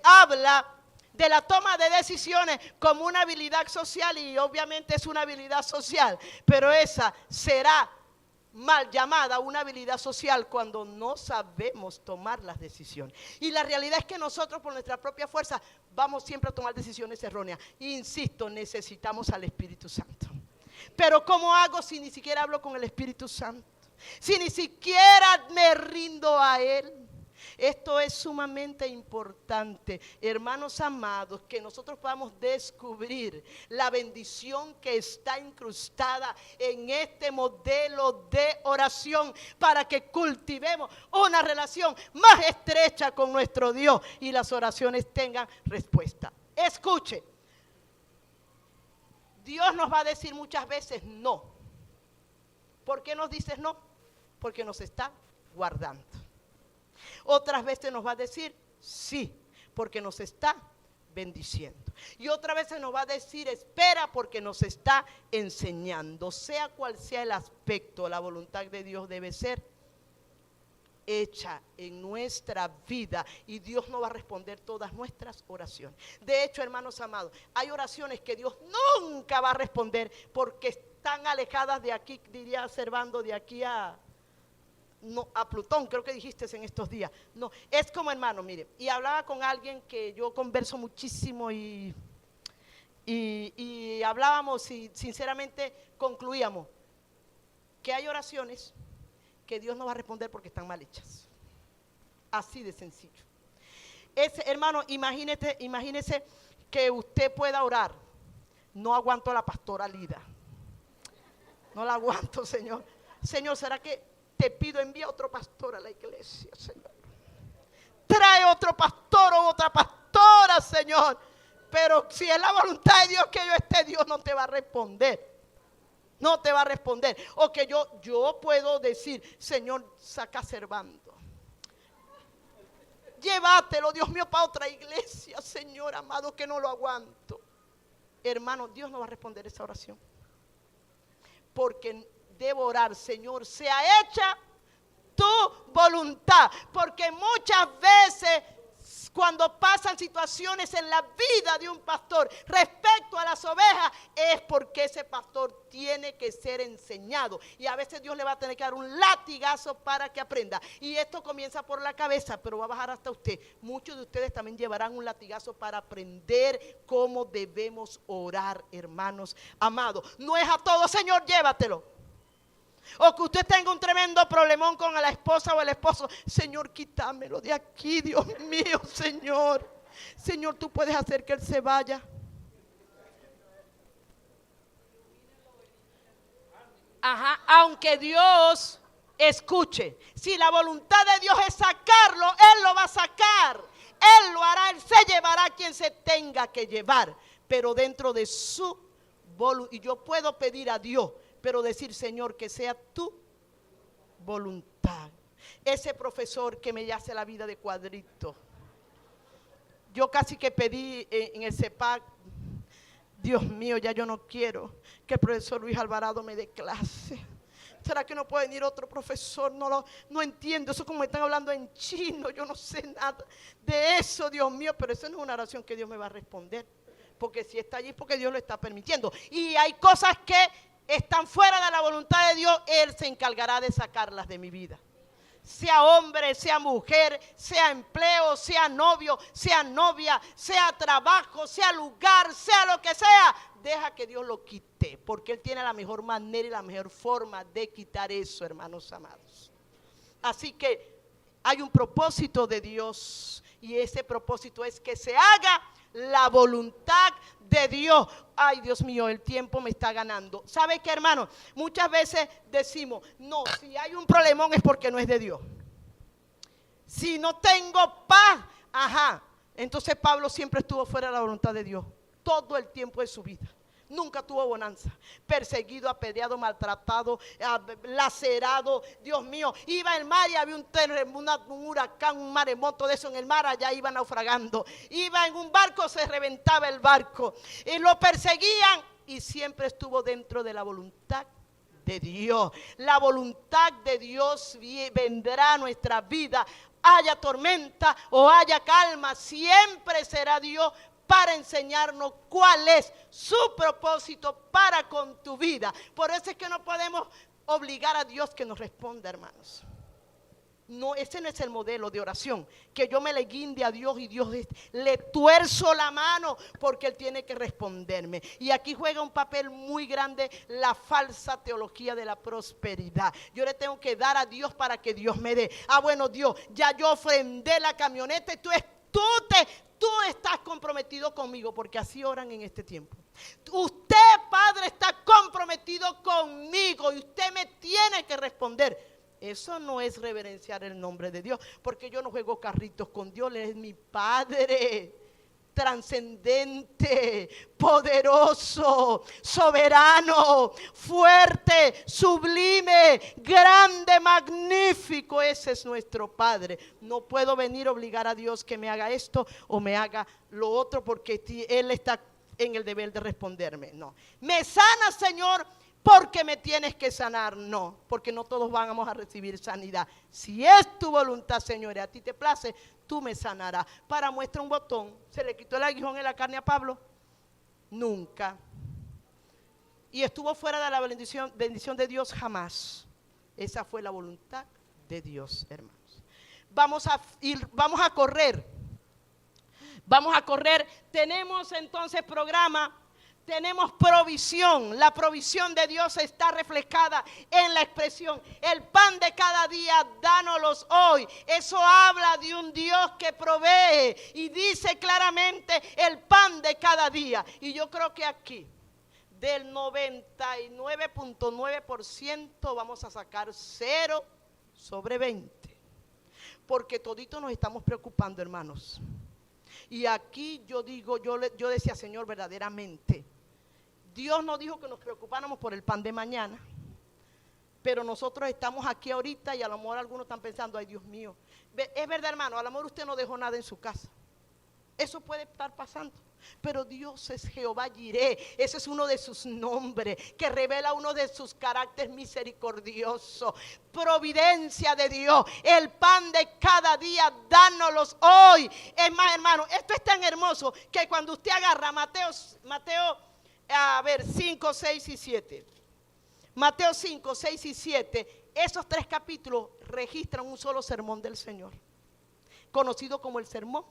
habla de la toma de decisiones como una habilidad social, y obviamente es una habilidad social, pero esa será mal llamada una habilidad social cuando no sabemos tomar las decisiones. Y la realidad es que nosotros por nuestra propia fuerza vamos siempre a tomar decisiones erróneas. Insisto, necesitamos al Espíritu Santo. Pero ¿cómo hago si ni siquiera hablo con el Espíritu Santo? Si ni siquiera me rindo a Él. Esto es sumamente importante, hermanos amados, que nosotros podamos descubrir la bendición que está incrustada en este modelo de oración, para que cultivemos una relación más estrecha con nuestro Dios y las oraciones tengan respuesta. Escuche, Dios nos va a decir muchas veces no. ¿Por qué nos dices no? Porque nos está guardando. Otras veces nos va a decir sí, porque nos está bendiciendo. Y otras veces nos va a decir espera, porque nos está enseñando. Sea cual sea el aspecto, la voluntad de Dios debe ser hecha en nuestra vida, y Dios no va a responder todas nuestras oraciones. De hecho, hermanos amados, hay oraciones que Dios nunca va a responder porque están alejadas de aquí, diría Servando, de aquí a Plutón, creo que dijiste en estos días. No, es como, hermano, mire, y hablaba con alguien que yo converso muchísimo y hablábamos y sinceramente concluíamos que hay oraciones que Dios no va a responder porque están mal hechas. Así de sencillo. Hermano, imagínese que usted pueda orar: no aguanto a la pastora Lida, no la aguanto, Señor. Señor, ¿será que te pido envía otro pastor a la iglesia, Señor? Trae otro pastor o otra pastora, Señor. Pero si es la voluntad de Dios que yo esté, Dios no te va a responder. No te va a responder. O que yo puedo decir: Señor, saca Servando, llévatelo, Dios mío, para otra iglesia, Señor amado, que no lo aguanto. Hermano, Dios no va a responder esa oración, porque debo orar: Señor, sea hecha tu voluntad. Porque muchas veces cuando pasan situaciones en la vida de un pastor respecto a las ovejas, es porque ese pastor tiene que ser enseñado, y a veces Dios le va a tener que dar un latigazo para que aprenda. Y esto comienza por la cabeza, pero va a bajar hasta usted. Muchos de ustedes también llevarán un latigazo para aprender cómo debemos orar, hermanos amados. No es a todo: Señor, llévatelo. O que usted tenga un tremendo problemón con la esposa o el esposo: Señor, quítamelo de aquí, Dios mío, Señor. Señor, tú puedes hacer que él se vaya. Ajá, aunque Dios, escuche, si la voluntad de Dios es sacarlo, Él lo va a sacar. Él lo hará, Él se llevará a quien se tenga que llevar, pero dentro de su voluntad. Y yo puedo pedir a Dios, pero decir: Señor, que sea tu voluntad. Ese profesor que me hace la vida de cuadrito, yo casi que pedí en el CEPAC: Dios mío, ya yo no quiero que el profesor Luis Alvarado me dé clase. ¿Será que no puede venir otro profesor? No entiendo, eso como están hablando en chino, yo no sé nada de eso, Dios mío. Pero eso no es una oración que Dios me va a responder, porque si está allí es porque Dios lo está permitiendo. Y hay cosas que están fuera de la voluntad de Dios, Él se encargará de sacarlas de mi vida. Sea hombre, sea mujer, sea empleo, sea novio, sea novia, sea trabajo, sea lugar, sea lo que sea, deja que Dios lo quite, porque Él tiene la mejor manera y la mejor forma de quitar eso, hermanos amados. Así que hay un propósito de Dios y ese propósito es que se haga la voluntad de Dios. Ay, Dios mío, el tiempo me está ganando. ¿Sabe qué, hermano? Muchas veces decimos, no, si hay un problemón es porque no es de Dios. Si no tengo paz, ajá. Entonces Pablo siempre estuvo fuera de la voluntad de Dios, todo el tiempo de su vida. Nunca tuvo bonanza, perseguido, apedreado, maltratado, lacerado. Dios mío, iba al mar y había un huracán, un maremoto de eso en el mar, allá iba naufragando. Iba en un barco, se reventaba el barco y lo perseguían y siempre estuvo dentro de la voluntad de Dios. La voluntad de Dios vendrá a nuestra vida, haya tormenta o haya calma, siempre será Dios para enseñarnos cuál es su propósito para con tu vida. Por eso es que no podemos obligar a Dios que nos responda, hermanos. No, ese no es el modelo de oración, que yo me le guinde a Dios y Dios le tuerzo la mano porque Él tiene que responderme. Y aquí juega un papel muy grande la falsa teología de la prosperidad. Yo le tengo que dar a Dios para que Dios me dé. Ah, bueno, Dios, ya yo ofrendé la camioneta y tú estás comprometido conmigo, porque así oran en este tiempo. Usted, Padre, está comprometido conmigo y usted me tiene que responder. Eso no es reverenciar el nombre de Dios, porque yo no juego carritos con Dios. Él es mi Padre trascendente, poderoso, soberano, fuerte, sublime, grande, magnífico. Ese es nuestro Padre. No puedo venir a obligar a Dios que me haga esto o me haga lo otro, porque Él está en el deber de responderme. No, me sana, Señor, porque me tienes que sanar. No, porque no todos vamos a recibir sanidad. Si es tu voluntad, Señor, y a ti te place, tú me sanarás. Para muestra un botón, ¿se le quitó el aguijón en la carne a Pablo? Nunca. Y estuvo fuera de la bendición de Dios jamás. Esa fue la voluntad de Dios, hermanos. Vamos a correr. Vamos a correr. Tenemos entonces programa. Tenemos provisión. La provisión de Dios está reflejada en la expresión: el pan de cada día, dánoslos hoy. Eso habla de un Dios que provee y dice claramente el pan de cada día. Y yo creo que aquí del 99.9% vamos a sacar 0 sobre 20, porque todito nos estamos preocupando, hermanos. Y aquí yo digo, yo decía, Señor, verdaderamente Dios nos dijo que nos preocupáramos por el pan de mañana, pero nosotros estamos aquí ahorita y a lo mejor algunos están pensando, ay, Dios mío. Es verdad, hermano, a lo mejor usted no dejó nada en su casa. Eso puede estar pasando, pero Dios es Jehová Jireh. Ese es uno de sus nombres, que revela uno de sus caracteres misericordioso. Providencia de Dios, el pan de cada día, dánoslos hoy. Es más, hermano, esto es tan hermoso que cuando usted agarra Mateo, a ver, 5, 6 y 7. Mateo 5, 6 y 7, esos 3 capítulos registran un solo sermón del Señor, conocido como el sermón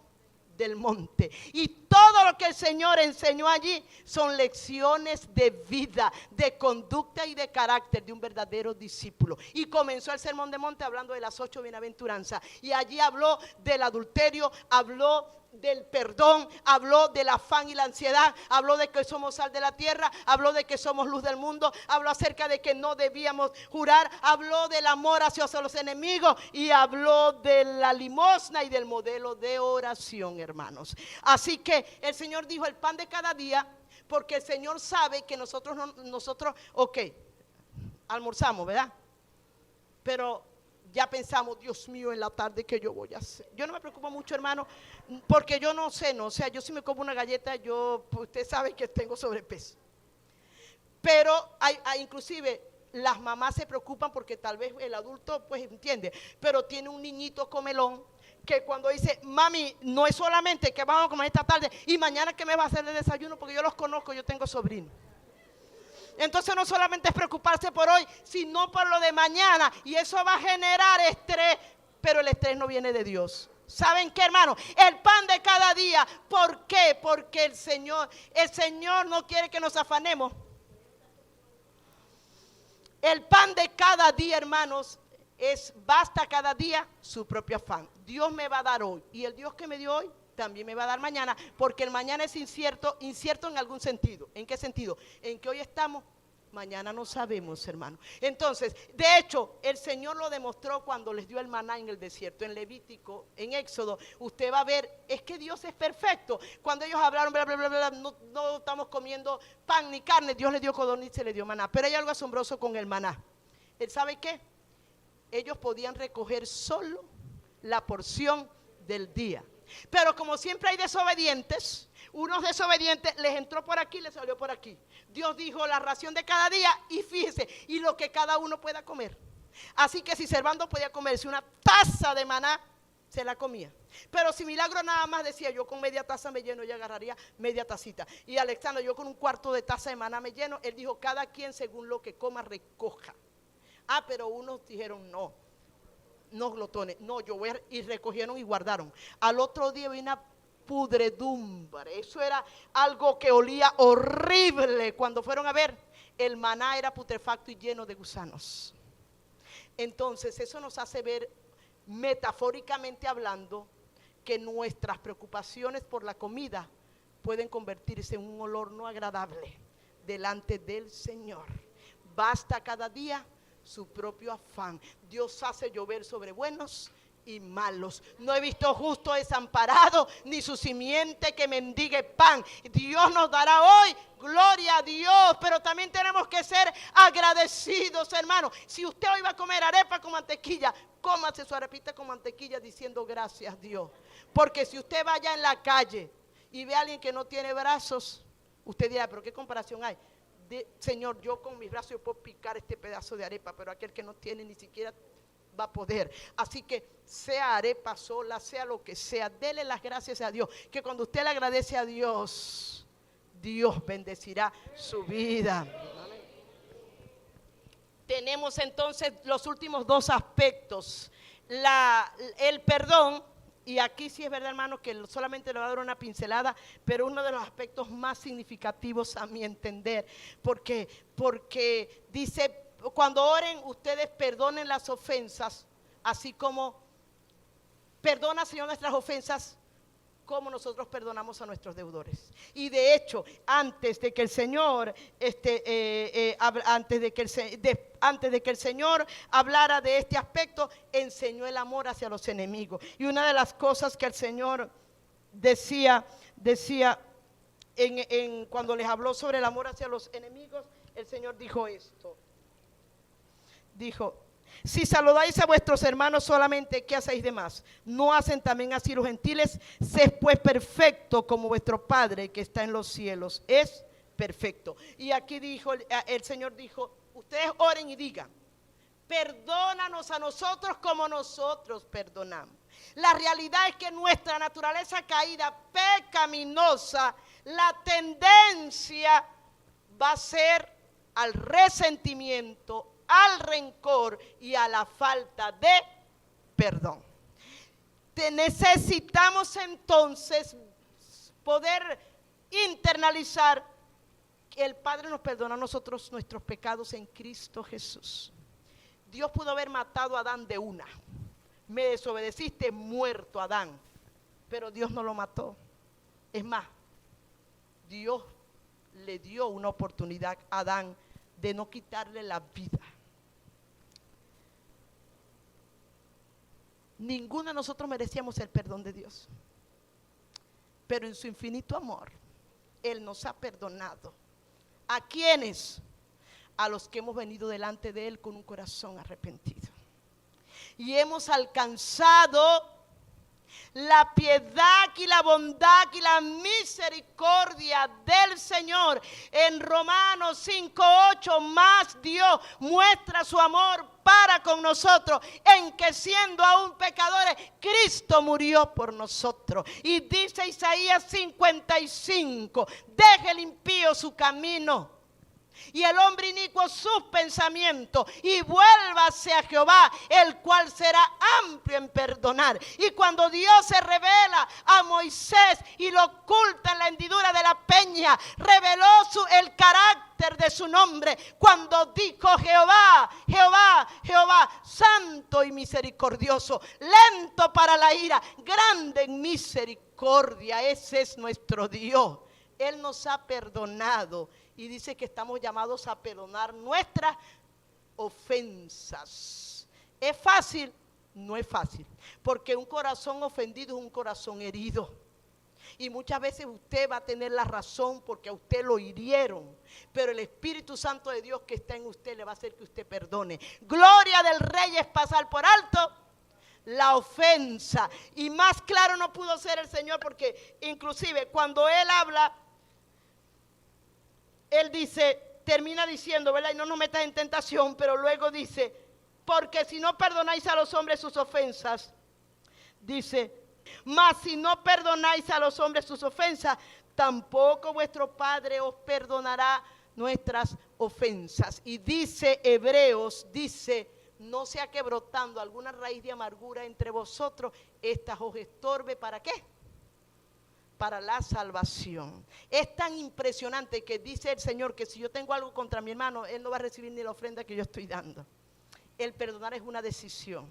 del monte. Y todo lo que el Señor enseñó allí son lecciones de vida, de conducta y de carácter de un verdadero discípulo. Y comenzó el sermón del monte hablando de las 8 bienaventuranzas, y allí habló del adulterio, habló del perdón, habló del afán y la ansiedad, habló de que somos sal de la tierra, habló de que somos luz del mundo, habló acerca de que no debíamos jurar, habló del amor hacia los enemigos y habló de la limosna y del modelo de oración, hermanos. Así que el Señor dijo el pan de cada día, porque el Señor sabe que nosotros ok, almorzamos, ¿verdad? Pero ya pensamos, Dios mío, en la tarde, ¿qué yo voy a hacer? Yo no me preocupo mucho, hermano, porque yo no sé, o sea, yo si me como una galleta, usted sabe que tengo sobrepeso. Pero inclusive las mamás se preocupan porque tal vez el adulto, pues entiende, pero tiene un niñito comelón que cuando dice, mami, no es solamente que vamos a comer esta tarde y mañana que me va a hacer de desayuno, porque yo los conozco, yo tengo sobrinos. Entonces no solamente es preocuparse por hoy, sino por lo de mañana, y eso va a generar estrés, pero el estrés no viene de Dios. ¿Saben qué, hermano? El pan de cada día. ¿Por qué? Porque el Señor no quiere que nos afanemos. El pan de cada día, hermanos, basta cada día su propio afán. Dios me va a dar hoy, y el Dios que me dio hoy también me va a dar mañana, porque el mañana es incierto en algún sentido. ¿En qué sentido? En que hoy estamos, mañana no sabemos, hermano. Entonces, de hecho, el Señor lo demostró cuando les dio el maná en el desierto, en Levítico, en Éxodo. Usted va a ver, es que Dios es perfecto. Cuando ellos hablaron, bla, bla, bla, bla, no estamos comiendo pan ni carne, Dios les dio codorniz y le dio maná. Pero hay algo asombroso con el maná. ¿Él sabe qué? Ellos podían recoger solo la porción del día. Pero como siempre hay desobedientes, unos desobedientes, les entró por aquí, les salió por aquí. Dios dijo la ración de cada día y fíjese, y lo que cada uno pueda comer. Así que si Servando podía comerse una taza de maná, se la comía. Pero si Milagro nada más decía, yo con media taza me lleno, y agarraría media tacita. Y Alexandra, yo con un cuarto de taza de maná me lleno. Él dijo, cada quien según lo que coma recoja. Ah, pero unos dijeron no glotones, no, yo voy y recogieron y guardaron. Al otro día vino una pudredumbre, eso era algo que olía horrible. Cuando fueron a ver, el maná era putrefacto y lleno de gusanos. Entonces eso nos hace ver, metafóricamente hablando, que nuestras preocupaciones por la comida pueden convertirse en un olor no agradable delante del Señor. Basta cada día su propio afán. Dios hace llover sobre buenos y malos. No he visto justo desamparado, ni su simiente que mendigue pan. Dios nos dará hoy, gloria a Dios, pero también tenemos que ser agradecidos, hermano. Si usted hoy va a comer arepa con mantequilla, cómase su arepita con mantequilla diciendo gracias Dios. Porque si usted vaya en la calle y ve a alguien que no tiene brazos, usted dirá, pero ¿qué comparación hay? Señor, yo con mis brazos yo puedo picar este pedazo de arepa, pero aquel que no tiene ni siquiera va a poder. Así que sea arepa sola, sea lo que sea, dele las gracias a Dios, que cuando usted le agradece a Dios, Dios bendecirá su vida. Tenemos entonces los últimos dos aspectos, el perdón. Y aquí sí es verdad, hermano, que solamente le voy a dar una pincelada, pero uno de los aspectos más significativos a mi entender, porque dice, cuando oren ustedes perdonen las ofensas, así como perdona, Señor, nuestras ofensas, como nosotros perdonamos a nuestros deudores. Y de hecho, antes de que el Señor antes de que el Señor hablara de este aspecto, enseñó el amor hacia los enemigos. Y una de las cosas que el Señor decía cuando les habló sobre el amor hacia los enemigos, el Señor dijo esto. Dijo: si saludáis a vuestros hermanos solamente, ¿qué hacéis de más? ¿No hacen también así los gentiles? Sed pues perfecto como vuestro Padre que está en los cielos es perfecto. Y aquí dijo, el Señor dijo, ustedes oren y digan, perdónanos a nosotros como nosotros perdonamos. La realidad es que nuestra naturaleza caída, pecaminosa, la tendencia va a ser al resentimiento, al rencor y a la falta de perdón. Necesitamos entonces poder internalizar que el Padre nos perdona a nosotros nuestros pecados en Cristo Jesús. Dios pudo haber matado a Adán de una. Me desobedeciste, muerto Adán. Pero Dios no lo mató. Es más, Dios le dio una oportunidad a Adán de no quitarle la vida. Ninguno de nosotros merecíamos el perdón de Dios, pero en su infinito amor Él nos ha perdonado. ¿A quiénes? A los que hemos venido delante de Él con un corazón arrepentido y hemos alcanzado la piedad y la bondad y la misericordia del Señor. En Romanos 5:8, más Dios muestra su amor para con nosotros, en que siendo aún pecadores, Cristo murió por nosotros. Y dice Isaías 55, deje el impío su camino y el hombre inicuo sus pensamientos, y vuélvase a Jehová, el cual será amplio en perdonar. Y cuando Dios se revela a Moisés y lo oculta en la hendidura de la peña, reveló el carácter de su nombre, cuando dijo Jehová, Jehová, Jehová, santo misericordioso, lento para la ira, grande en misericordia. Ese es nuestro Dios. Él nos ha perdonado y dice que estamos llamados a perdonar nuestras ofensas. ¿Es fácil? No es fácil, porque un corazón ofendido es un corazón herido. Y muchas veces usted va a tener la razón porque a usted lo hirieron, pero el Espíritu Santo de Dios que está en usted le va a hacer que usted perdone. Gloria del Rey es pasar por alto la ofensa. Y más claro no pudo ser el Señor, porque inclusive cuando Él habla, Él dice, termina diciendo, ¿verdad? Y no nos metas en tentación, pero luego dice, porque si no perdonáis a los hombres sus ofensas, dice, mas si no perdonáis a los hombres sus ofensas, tampoco vuestro Padre os perdonará nuestras ofensas. Y dice Hebreos, dice, no sea que brotando alguna raíz de amargura entre vosotros, esta os estorbe, ¿para qué? Para la salvación. Es tan impresionante que dice el Señor que si yo tengo algo contra mi hermano, él no va a recibir ni la ofrenda que yo estoy dando. El perdonar es una decisión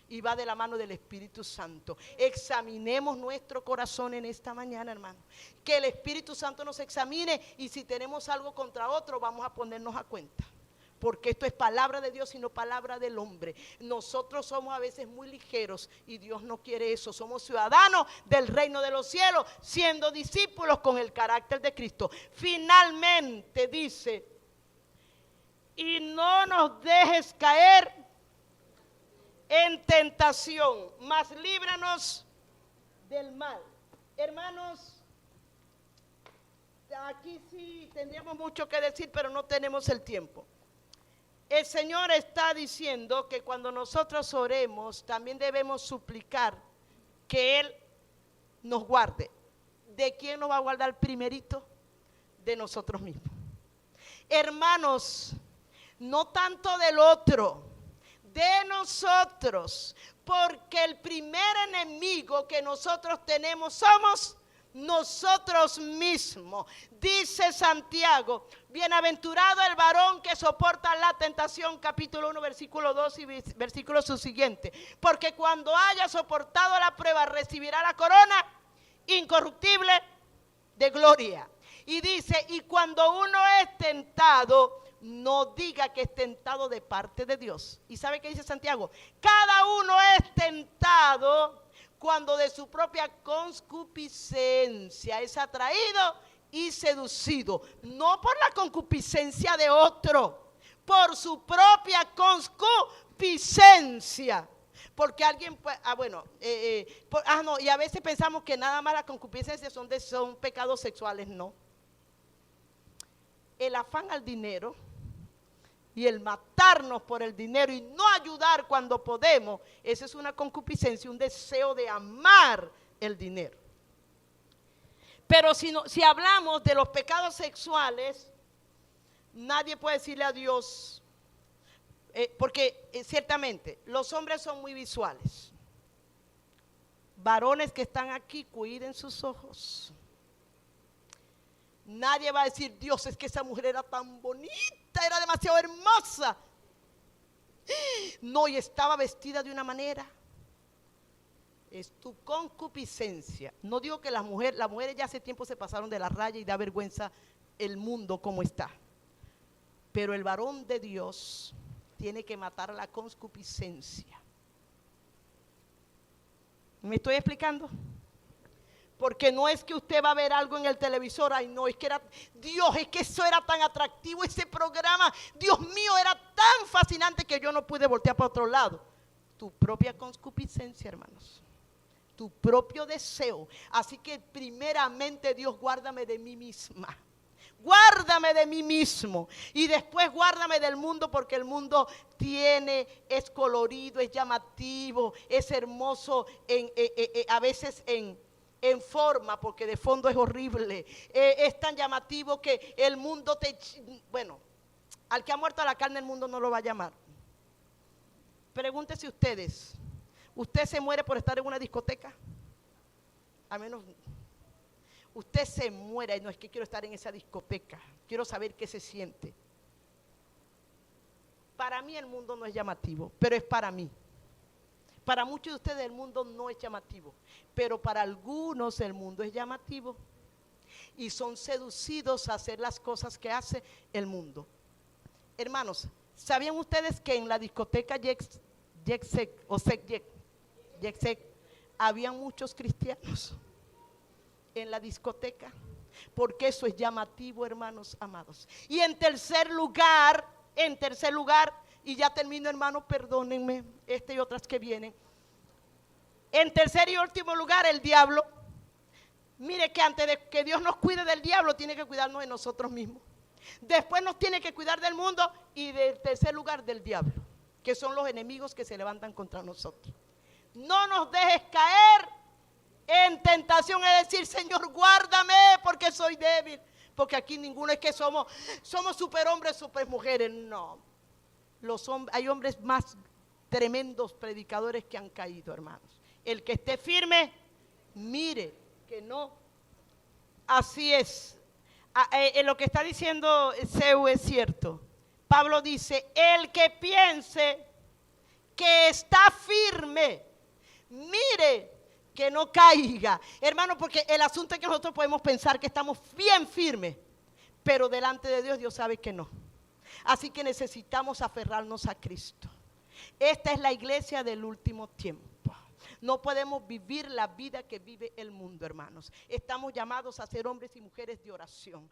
y va de la mano del Espíritu Santo. Examinemos nuestro corazón en esta mañana, hermano. Que el Espíritu Santo nos examine, y si tenemos algo contra otro, vamos a ponernos a cuenta. Porque esto es palabra de Dios y no palabra del hombre. Nosotros somos a veces muy ligeros y Dios no quiere eso. Somos ciudadanos del reino de los cielos, siendo discípulos con el carácter de Cristo. Finalmente dice, y no nos dejes caer en tentación, mas líbranos del mal. Hermanos, aquí sí tendríamos mucho que decir, pero no tenemos el tiempo. El Señor está diciendo que cuando nosotros oremos, también debemos suplicar que Él nos guarde. ¿De quién nos va a guardar primerito? De nosotros mismos. Hermanos, no tanto del otro, de nosotros, porque el primer enemigo que nosotros tenemos somos nosotros mismos. Dice Santiago, bienaventurado el varón que soporta la tentación, capítulo 1, versículo 2 y versículo siguiente, porque cuando haya soportado la prueba recibirá la corona incorruptible de gloria. Y dice, y cuando uno es tentado, no diga que es tentado de parte de Dios. ¿Y sabe qué dice Santiago? Cada uno es tentado cuando de su propia concupiscencia es atraído y seducido, no por la concupiscencia de otro, por su propia concupiscencia. Porque alguien, y a veces pensamos que nada más las concupiscencias son pecados sexuales. No. El afán al dinero y el matarnos por el dinero y no ayudar cuando podemos, esa es una concupiscencia, un deseo de amar el dinero. Pero si hablamos de los pecados sexuales, nadie puede decirle a Dios, porque ciertamente los hombres son muy visuales. Varones que están aquí, cuiden sus ojos. Nadie va a decir, Dios, es que esa mujer era tan bonita, era demasiado hermosa. No, y estaba vestida de una manera. Es tu concupiscencia. No digo que las mujeres ya hace tiempo se pasaron de la raya y da vergüenza el mundo como está. Pero el varón de Dios tiene que matar la concupiscencia. ¿Me estoy explicando? Porque no es que usted va a ver algo en el televisor, ay no, es que Dios, es que eso era tan atractivo, ese programa, Dios mío, era tan fascinante que yo no pude voltear para otro lado. Tu propia concupiscencia, hermanos, tu propio deseo. Así que primeramente, Dios, guárdame de mí misma. Guárdame de mí mismo y después guárdame del mundo, porque el mundo es colorido, es llamativo, es hermoso a veces en forma, porque de fondo es horrible. Es tan llamativo que el mundo al que ha muerto a la carne el mundo no lo va a llamar. Pregúntese ustedes, ¿usted se muere por estar en una discoteca? A menos, usted se muere y no es que quiero estar en esa discoteca, quiero saber qué se siente. Para mí el mundo no es llamativo, pero es para mí. Para muchos de ustedes el mundo no es llamativo, pero para algunos el mundo es llamativo y son seducidos a hacer las cosas que hace el mundo. Hermanos, ¿sabían ustedes que en la discoteca Yexec habían muchos cristianos en la discoteca? Porque eso es llamativo, hermanos amados. Y en tercer lugar, y ya termino, hermanos, perdónenme, y otras que vienen. En tercer y último lugar, el diablo. Mire que antes de que Dios nos cuide del diablo, tiene que cuidarnos de nosotros mismos. Después nos tiene que cuidar del mundo y del tercer lugar del diablo, que son los enemigos que se levantan contra nosotros. No nos dejes caer en tentación, es decir, Señor, guárdame porque soy débil. Porque aquí ninguno es que somos superhombres, supermujeres, no. Hay hombres más tremendos predicadores que han caído, hermanos. El que esté firme, mire que no. Así es. Lo que está diciendo Seu es cierto. Pablo dice, el que piense que está firme, mire que no caiga. Hermano, porque el asunto es que nosotros podemos pensar que estamos bien firmes, pero delante de Dios, Dios sabe que no. Así que necesitamos aferrarnos a Cristo. Esta es la iglesia del último tiempo. No podemos vivir la vida que vive el mundo, hermanos. Estamos llamados a ser hombres y mujeres de oración.